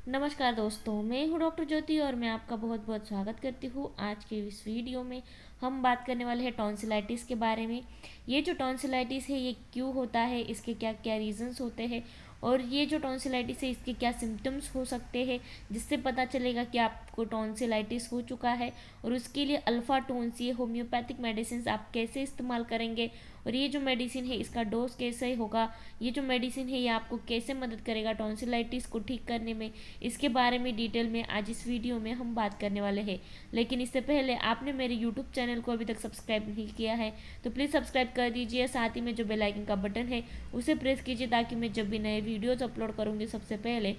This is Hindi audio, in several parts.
नमस्कार दोस्तों, मैं हूं डॉक्टर ज्योति और मैं आपका बहुत बहुत स्वागत करती हूं। आज के इस वीडियो में हम बात करने वाले हैं टॉन्सिलाइटिस के बारे में। ये जो टॉन्सिलाइटिस है ये क्यों होता है, इसके क्या क्या रीजंस होते हैं और ये जो टॉन्सिलाइटिस है इसके क्या सिम्टम्स हो सकते हैं, जिससे पता चलेगा कि आपको टॉन्सिलाइटिस हो चुका है। और उसके लिए अल्फ़ा टोन्स, ये होम्योपैथिक मेडिसिन आप कैसे इस्तेमाल करेंगे और ये जो मेडिसिन है इसका डोज कैसे होगा, ये जो मेडिसिन है ये आपको कैसे मदद करेगा टॉन्सिलाइटिस को ठीक करने में, इसके बारे में डिटेल में आज इस वीडियो में हम बात करने वाले हैं। लेकिन इससे पहले आपने मेरे यूट्यूब चैनल को अभी तक सब्सक्राइब नहीं किया है तो प्लीज़ सब्सक्राइब कर दीजिए। साथ ही में जो बेल आइकन का बटन है उसे प्रेस कीजिए ताकि मैं जब भी नए वीडियोज़ अपलोड करूँगी सबसे पहले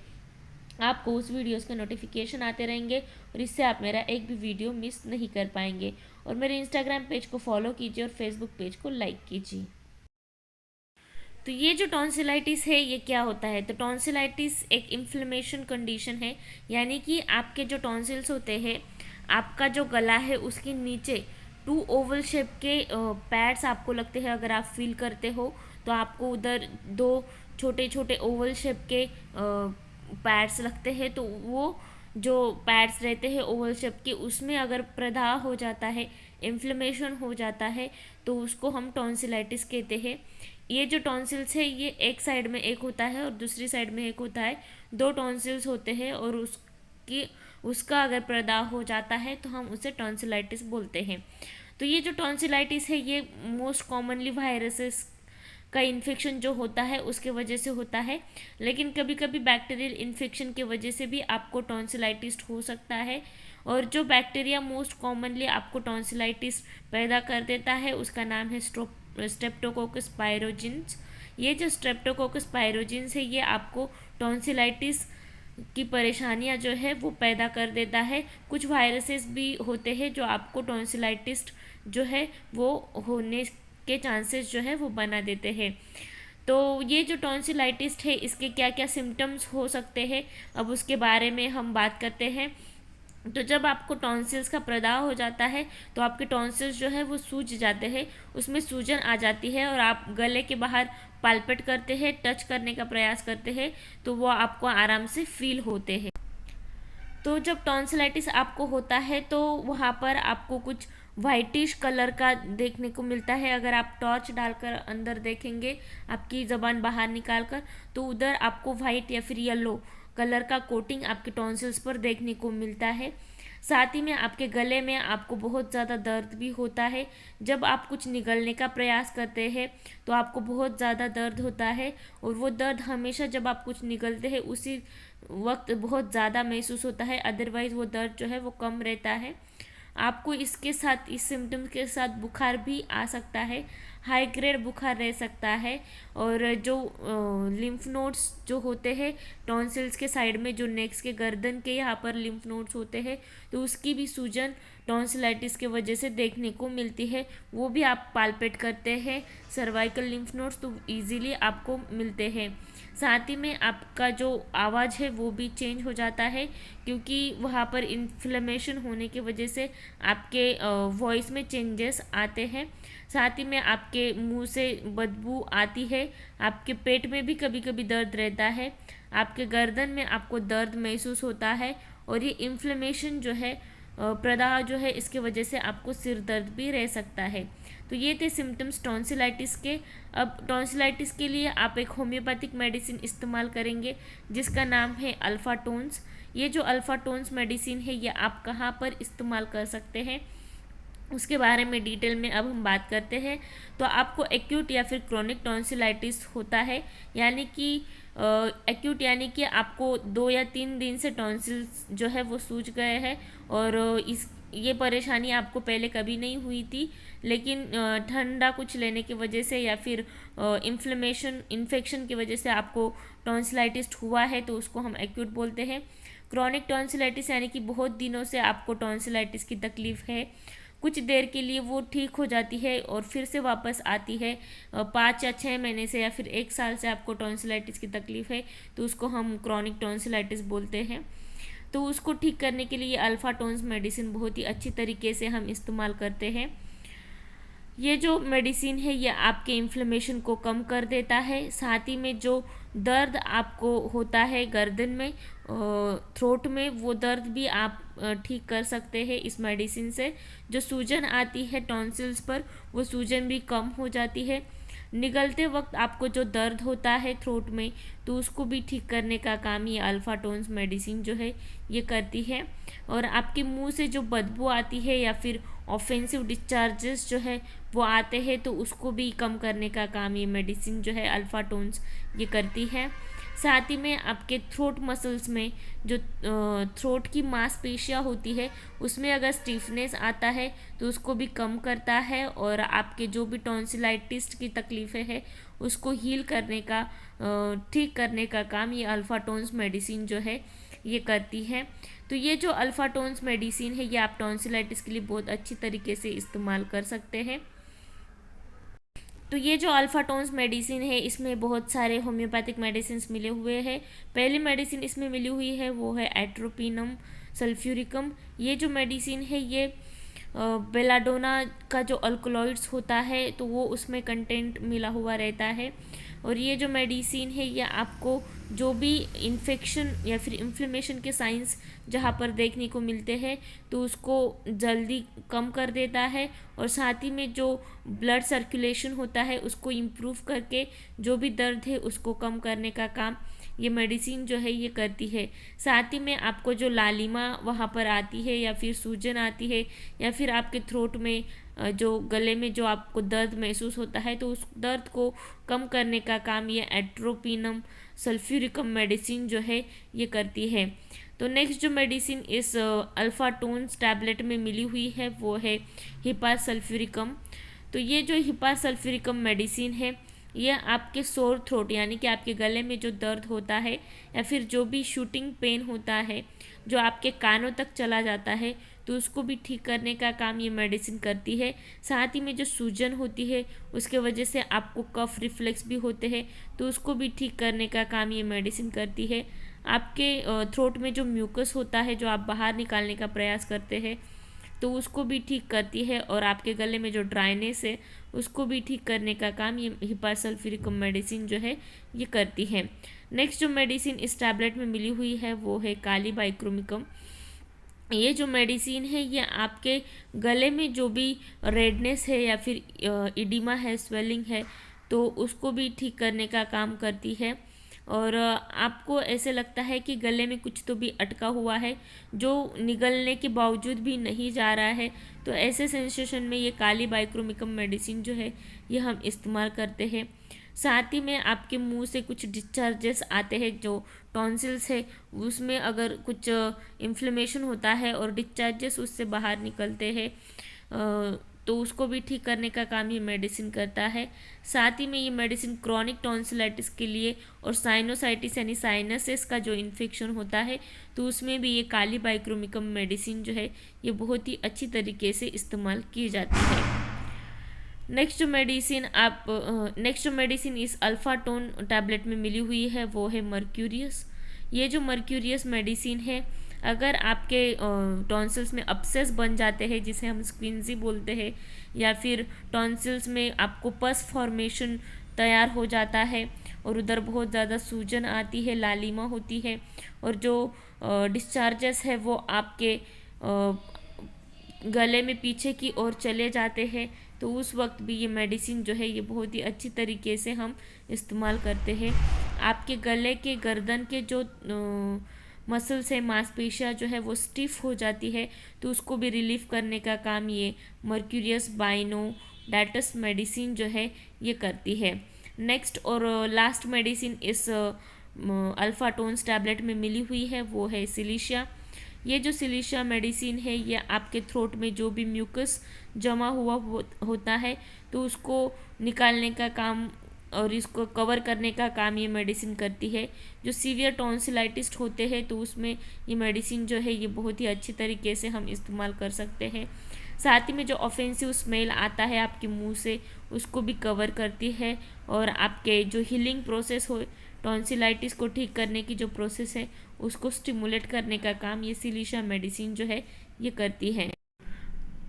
आपको उस वीडियोस के नोटिफिकेशन आते रहेंगे और इससे आप मेरा एक भी वीडियो मिस नहीं कर पाएंगे। और मेरे इंस्टाग्राम पेज को फॉलो कीजिए और फेसबुक पेज को लाइक कीजिए। तो ये जो टॉन्सिलाइटिस है ये क्या होता है, तो टॉन्सिलाइटिस एक इन्फ्लेमेशन कंडीशन है, यानी कि आपके जो टॉन्सिल्स होते हैं, आपका जो गला है उसके नीचे टू ओवल शेप के पैड्स आपको लगते हैं। अगर आप फील करते हो तो आपको उधर दो छोटे छोटे ओवल शेप के पैड्स लगते हैं। तो वो जो पैड्स रहते हैं ओवल शेप के, उसमें अगर प्रदाह हो जाता है, इन्फ्लेमेशन हो जाता है, तो उसको हम टॉन्सिलाइटिस कहते हैं। ये जो टॉन्सिल्स है ये एक साइड में एक होता है और दूसरी साइड में एक होता है। दो टॉन्सिल्स होते हैं और उसका अगर प्रदाह हो जाता है तो हम उसे टॉन्सिलाइटिस बोलते हैं। तो ये जो टॉन्सिलाइटिस है ये मोस्ट कॉमनली वायरसेस का इन्फेक्शन जो होता है उसके वजह से होता है, लेकिन कभी कभी बैक्टीरियल इन्फेक्शन की वजह से भी आपको टॉन्सिलाइटिस हो सकता है। और जो बैक्टीरिया मोस्ट कॉमनली आपको टॉन्सिलाइटिस पैदा कर देता है उसका नाम है स्ट्रेप्टोकोकस पायरोजिन्स। ये जो स्ट्रेप्टोकोकस पायरोजिन्स है ये आपको टॉन्सिलाइटिस की परेशानियां जो है वो पैदा कर देता है। कुछ वायरसेस भी होते हैं जो आपको टॉन्सिलाइटिस जो है वो होने के चांसेस जो है वो बना देते हैं। तो ये जो टॉन्सिलाइटिस है इसके क्या क्या सिम्टम्स हो सकते हैं, अब उसके बारे में हम बात करते हैं। तो जब आपको टॉन्सिल्स का प्रदाह हो जाता है तो आपके टॉन्सिल्स जो है वो सूज जाते हैं, उसमें सूजन आ जाती है और आप गले के बाहर पाल्पेट करते हैं, टच करने का प्रयास करते हैं तो वो आपको आराम से फील होते हैं। तो जब टॉन्सिलाइटिस आपको होता है तो वहाँ पर आपको कुछ वाइटिश कलर का देखने को मिलता है। अगर आप टॉर्च डालकर अंदर देखेंगे, आपकी ज़बान बाहर निकाल कर, तो उधर आपको वाइट या फिर येलो कलर का कोटिंग आपके टॉन्सिल्स पर देखने को मिलता है। साथ ही में आपके गले में आपको बहुत ज़्यादा दर्द भी होता है। जब आप कुछ निगलने का प्रयास करते हैं तो आपको बहुत ज़्यादा दर्द होता है और वो दर्द हमेशा जब आप कुछ निगलते हैं उसी वक्त बहुत ज़्यादा महसूस होता है, अदरवाइज़ वो दर्द जो है वो कम रहता है। आपको इसके साथ, इस सिम्टम्स के साथ बुखार भी आ सकता है, हाई ग्रेड बुखार रह सकता है। और जो लिम्फ नोड्स जो होते हैं टॉन्सिल्स के साइड में, जो नेक्स के गर्दन के यहाँ पर लिम्फ नोड्स होते हैं, तो उसकी भी सूजन टॉन्सिलाइटिस के वजह से देखने को मिलती है। वो भी आप पाल्पेट करते हैं सर्वाइकल लिम्फ नोड्स तो इजीली आपको मिलते हैं। साथ ही में आपका जो आवाज़ है वो भी चेंज हो जाता है, क्योंकि वहाँ पर इन्फ्लेमेशन होने की वजह से आपके वॉइस में चेंजेस आते हैं। साथ ही में आपके मुंह से बदबू आती है, आपके पेट में भी कभी कभी दर्द रहता है, आपके गर्दन में आपको दर्द महसूस होता है और ये इन्फ्लेमेशन जो है, प्रदाह जो है, इसके वजह से आपको सिर दर्द भी रह सकता है। तो ये थे सिम्टम्स टॉन्सिलाइटिस के। अब टॉन्सिलाइटिस के लिए आप एक होम्योपैथिक मेडिसिन इस्तेमाल करेंगे जिसका नाम है अल्फ़ा टोन्स। ये जो अल्फ़ा टोन्स मेडिसिन है ये आप कहाँ पर इस्तेमाल कर सकते हैं उसके बारे में डिटेल में अब हम बात करते हैं। तो आपको एक्यूट या फिर क्रोनिक टॉन्सिलाइटिस होता है, यानी कि एक्यूट यानी कि आपको 2 या 3 दिन से टॉन्सिल्स जो है वो सूज गए हैं और ये परेशानी आपको पहले कभी नहीं हुई थी, लेकिन ठंडा कुछ लेने की वजह से या फिर इन्फेक्शन की वजह से आपको टॉन्सिलाइटिस हुआ है तो उसको हम एक्यूट बोलते हैं। क्रॉनिक टॉन्सिलाइटिस यानी कि बहुत दिनों से आपको टॉन्सिलाइटिस की तकलीफ़ है, कुछ देर के लिए वो ठीक हो जाती है और फिर से वापस आती है। 5 या 6 महीने से या फिर 1 साल से आपको टॉन्सिलाइटिस की तकलीफ़ है तो उसको हम क्रॉनिक टॉन्सिलाइटिस बोलते हैं। तो उसको ठीक करने के लिए अल्फ़ा टोन्स मेडिसिन बहुत ही अच्छी तरीके से हम इस्तेमाल करते हैं। ये जो मेडिसिन है ये आपके इन्फ्लेमेशन को कम कर देता है, साथ ही में जो दर्द आपको होता है गर्दन में, थ्रोट में, वो दर्द भी आप ठीक कर सकते हैं इस मेडिसिन से। जो सूजन आती है टॉन्सिल्स पर, वो सूजन भी कम हो जाती है। निगलते वक्त आपको जो दर्द होता है थ्रोट में, तो उसको भी ठीक करने का काम ये अल्फ़ा टोन्स मेडिसिन जो है ये करती है। और आपके मुंह से जो बदबू आती है या फिर ऑफेंसिव डिस्चार्जेस जो है वो आते हैं, तो उसको भी कम करने का काम ये मेडिसिन जो है अल्फ़ा टोन्स ये करती है। साथ ही में आपके थ्रोट मसल्स में जो थ्रोट की मांसपेशियाँ होती है, उसमें अगर स्टिफनेस आता है तो उसको भी कम करता है, और आपके जो भी टॉन्सिलाइटिस की तकलीफ़ें हैं उसको हील करने का, ठीक करने का काम ये अल्फ़ा टोन्स मेडिसिन जो है ये करती है। तो ये जो अल्फ़ा टोन्स मेडिसिन है ये आप टॉन्सिलाइटिस के लिए बहुत अच्छी तरीके से इस्तेमाल कर सकते हैं। तो ये जो अल्फ़ा टोन्स मेडिसिन है इसमें बहुत सारे होम्योपैथिक मेडिसिन मिले हुए हैं। पहली मेडिसिन इसमें मिली हुई है वो है एट्रोपिनम सल्फ्यूरिकम। ये जो मेडिसिन है ये बेलाडोना का जो अल्कलॉइड्स होता है तो वो उसमें कंटेंट मिला हुआ रहता है। और ये जो मेडिसिन है ये आपको जो भी इन्फेक्शन या फिर इन्फ्लेमेशन के साइंस जहाँ पर देखने को मिलते हैं तो उसको जल्दी कम कर देता है, और साथ ही में जो ब्लड सर्कुलेशन होता है उसको इम्प्रूव करके जो भी दर्द है उसको कम करने का काम ये मेडिसिन जो है ये करती है। साथ ही में आपको जो लालिमा वहाँ पर आती है या फिर सूजन आती है या फिर आपके थ्रोट में जो गले में जो आपको दर्द महसूस होता है तो उस दर्द को कम करने का काम ये एट्रोपिनम सल्फ्यूरिकम मेडिसिन जो है ये करती है। तो नेक्स्ट जो मेडिसिन इस अल्फ़ा टोन्स टैबलेट में मिली हुई है वो है हिपा सल्फ्यूरिकम। तो ये जो हिपा सल्फ्यूरिकम मेडिसिन है ये आपके सोर थ्रोट यानी कि आपके गले में जो दर्द होता है या फिर जो भी शूटिंग पेन होता है जो आपके कानों तक चला जाता है तो उसको भी ठीक करने का काम ये मेडिसिन करती है। साथ ही में जो सूजन होती है उसके वजह से आपको कफ रिफ्लेक्स भी होते हैं तो उसको भी ठीक करने का काम ये मेडिसिन करती है। आपके थ्रोट में जो म्यूकस होता है जो आप बाहर निकालने का प्रयास करते हैं तो उसको भी ठीक करती है, और आपके गले में जो ड्राइनेस है उसको भी ठीक करने का काम ये हिपा सल्फ्यूरिकम मेडिसिन जो है ये करती है। नेक्स्ट जो मेडिसिन इस टैबलेट में मिली हुई है वो है कालीबाइक्रोमिकम। ये जो मेडिसिन है ये आपके गले में जो भी रेडनेस है या फिर इडिमा है, स्वेलिंग है, तो उसको भी ठीक करने का काम करती है। और आपको ऐसे लगता है कि गले में कुछ तो भी अटका हुआ है जो निगलने के बावजूद भी नहीं जा रहा है, तो ऐसे सेंसेशन में ये कालीबाइक्रोमिकम मेडिसिन जो है ये हम इस्तेमाल करते हैं। साथ ही में आपके मुंह से कुछ डिस्चार्जेस आते हैं, जो टॉन्सिल्स है उसमें अगर कुछ इन्फ्लेमेशन होता है और डिस्चार्जेस उससे बाहर निकलते हैं तो उसको भी ठीक करने का काम ये मेडिसिन करता है। साथ ही में ये मेडिसिन क्रॉनिक टॉन्सिलाइटिस के लिए और साइनोसाइटिस यानी साइनसेस का जो इन्फेक्शन होता है तो उसमें भी ये कालीबाइक्रोमिकम मेडिसिन जो है ये बहुत ही अच्छी तरीके से इस्तेमाल की जाती है। नेक्स्ट जो मेडिसिन इस अल्फ़ा टोन टैबलेट में मिली हुई है वो है मर्क्यूरियस। ये जो मर्क्यूरियस मेडिसिन है, अगर आपके टॉन्सिल्स में अपसेस बन जाते हैं जिसे हम स्क्विंजी बोलते हैं, या फिर टॉन्सिल्स में आपको पस फॉर्मेशन तैयार हो जाता है और उधर बहुत ज़्यादा सूजन आती है, लालिमा होती है, और जो डिस्चार्जेस है वो आपके गले में पीछे की ओर चले जाते हैं, तो उस वक्त भी ये मेडिसिन जो है ये बहुत ही अच्छी तरीके से हम इस्तेमाल करते हैं। आपके गले के गर्दन के जो मसल्स है, मांसपेशियाँ जो है वो स्टिफ हो जाती है, तो उसको भी रिलीफ करने का काम ये मर्क्यूरियस बाइनोडाटस मेडिसिन जो है ये करती है। नेक्स्ट और लास्ट मेडिसिन इस अल्फ़ा टोन्स टैबलेट में मिली हुई है वो है सिलिशिया। ये जो सिलिशिया मेडिसिन है ये आपके थ्रोट में जो भी म्यूकस जमा हुआ होता है तो उसको निकालने का काम और इसको कवर करने का काम ये मेडिसिन करती है। जो सीवियर टॉन्सिलाइटिस होते हैं तो उसमें ये मेडिसिन जो है ये बहुत ही अच्छी तरीके से हम इस्तेमाल कर सकते हैं। साथ ही में जो ऑफेंसिव स्मेल आता है आपके मुंह से उसको भी कवर करती है, और आपके जो हीलिंग प्रोसेस हो, टॉन्सिलाइटिस को ठीक करने की जो प्रोसेस है उसको स्टिमुलेट करने का काम ये सिलिशिया मेडिसिन जो है ये करती है।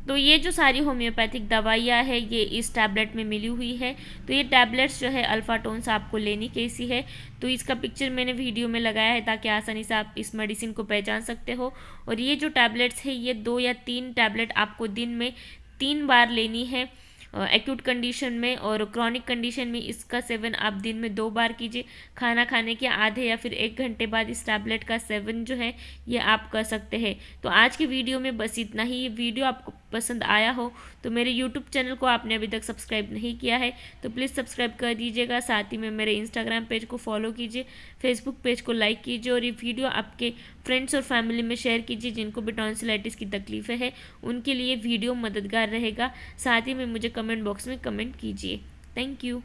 तो ये जो सारी होम्योपैथिक दवाइयाँ है ये इस टैबलेट में मिली हुई है। तो ये टैबलेट्स जो है अल्फाटोन आपको लेनी कैसी है, तो इसका पिक्चर मैंने वीडियो में लगाया है ताकि आसानी से आप इस मेडिसिन को पहचान सकते हो। और ये जो टैबलेट्स है ये 2 या 3 टैबलेट आपको दिन में 3 बार लेनी है एक्यूट कंडीशन में, और क्रॉनिक कंडीशन में इसका सेवन आप दिन में 2 बार कीजिए। खाना खाने के आधे या फिर 1 घंटे बाद इस टैबलेट का सेवन जो है ये आप कर सकते हैं। तो आज की वीडियो में बस इतना ही। ये वीडियो आपको पसंद आया हो तो मेरे यूट्यूब चैनल को आपने अभी तक सब्सक्राइब नहीं किया है तो प्लीज़ सब्सक्राइब कर दीजिएगा। साथ ही में मेरे इंस्टाग्राम पेज को फॉलो कीजिए, फेसबुक पेज को लाइक कीजिए, और ये वीडियो आपके फ्रेंड्स और फैमिली में शेयर कीजिए जिनको भी टॉन्सिलाइटिस की तकलीफ़ें है, उनके लिए वीडियो मददगार रहेगा। साथ ही में मुझे कमेंट बॉक्स में कमेंट कीजिए। Thank you.